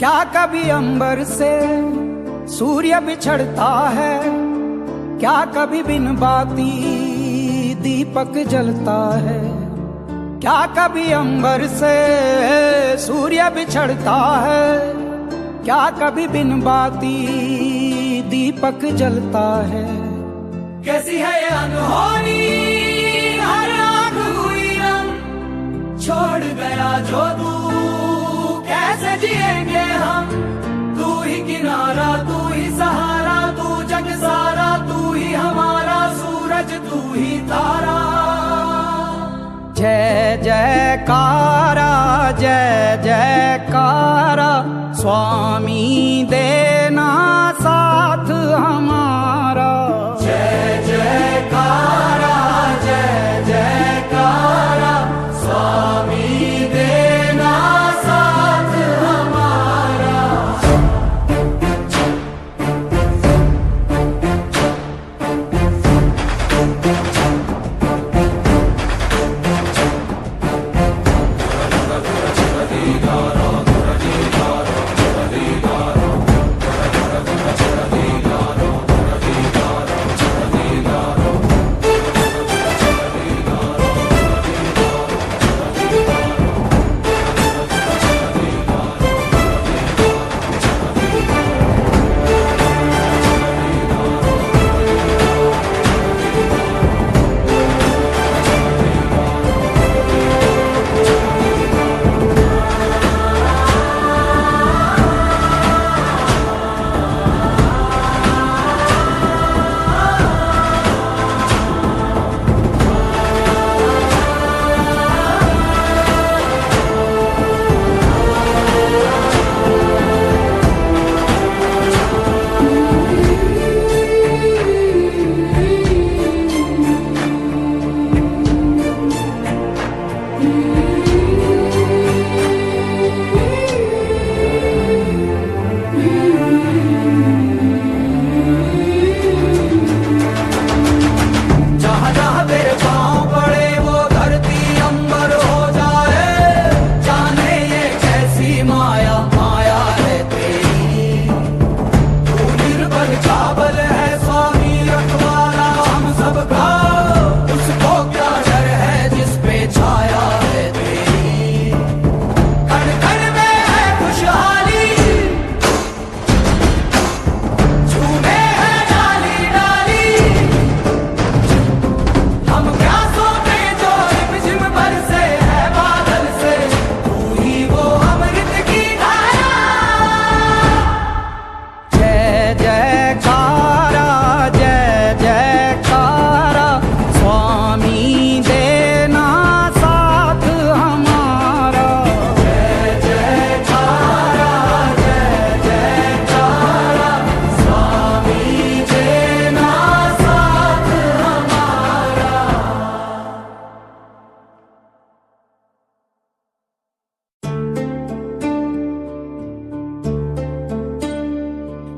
क्या कभी अंबर से सूर्य बिछड़ता है, क्या कभी बिन बाती दीपक जलता है। क्या कभी अंबर से सूर्य बिछड़ता है, क्या कभी बिन बाती दीपक जलता है। कैसी है ये अनहोनी, हर आंख हुई रंग, छोड़ गया जो तू कैसे जिएंगे हम। तू ही किनारा, तू ही सहारा, तू जग सारा, तू ही हमारा सूरज, तू ही तारा। जय जयकारा, जय जयकारा, स्वामी देना साथ हमारा। जय जयकारा, जय जयकारा, स्वामी देना साथ हमारा।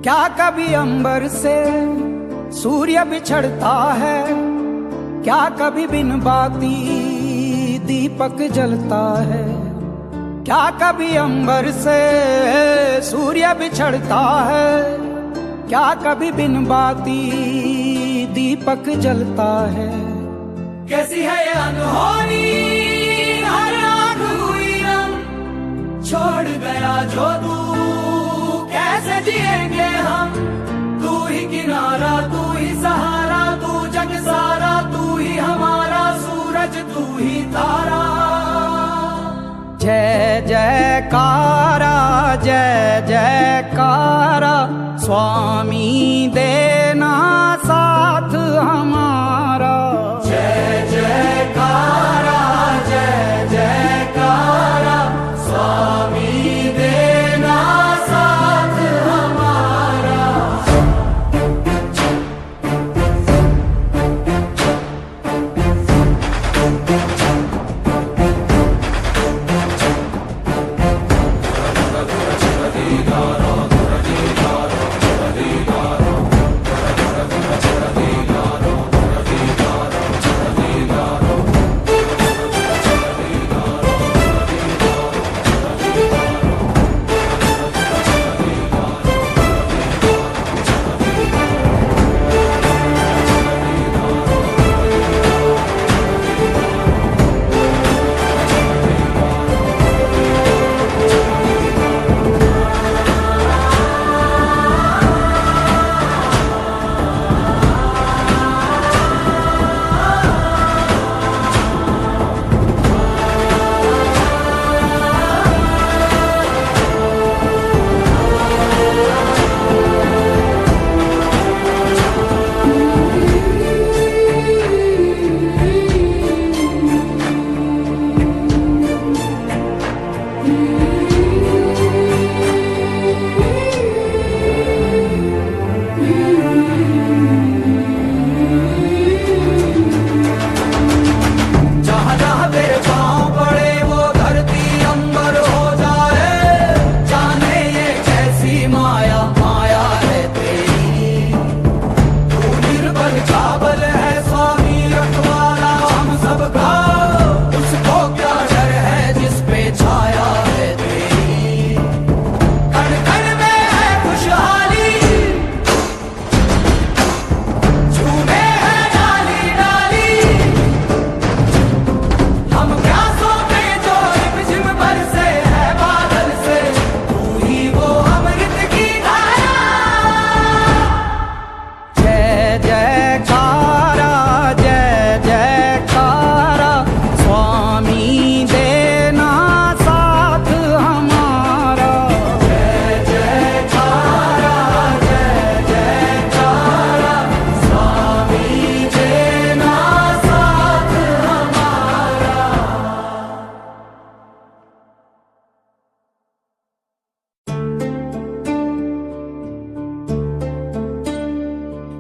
क्या कभी अंबर से सूर्य बिछड़ता है, क्या कभी बिन बाती दीपक जलता है। क्या कभी अंबर से सूर्य बिछड़ता है, क्या कभी बिन बाती दीपक जलता है। कैसी है ये अनहोनी, हर आंख हुई रंग, छोड़ गया जो तू कैसे जिएंगे हम। तू ही किनारा, तू ही सहारा, तू जग सारा, तू ही हमारा सूरज, तू ही तारा। जय जयकारा, जय जयकारा, स्वामी देना साथ हमारा। जय जयकारा, जय जयकारा, स्वामी देना साथ हमारा। जय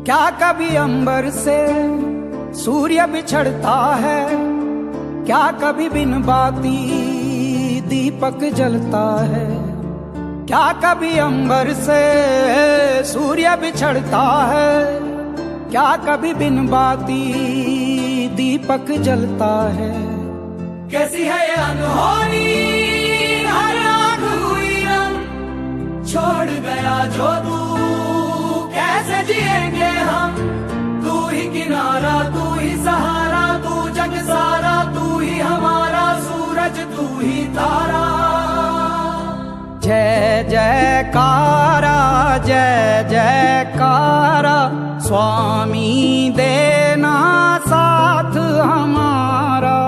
क्या कभी अंबर से सूर्य बिछड़ता है, क्या कभी बिन बाती दीपक जलता है। क्या कभी अंबर से सूर्य बिछड़ता है, क्या कभी बिन बाती दीपक जलता है। कैसी है ये अनहोनी हर आंख हुई रंग, छोड़ गया जो तू कैसे जिएंगे हम। तू ही किनारा, तू ही सहारा, तू जग सारा, तू ही हमारा सूरज, तू ही तारा। जय जयकारा, जय जयकारा, स्वामी देना साथ हमारा।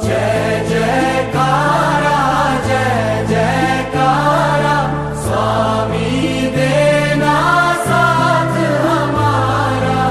जय जयकारा, जय जयकारा, स्वामी देना साथ हमारा।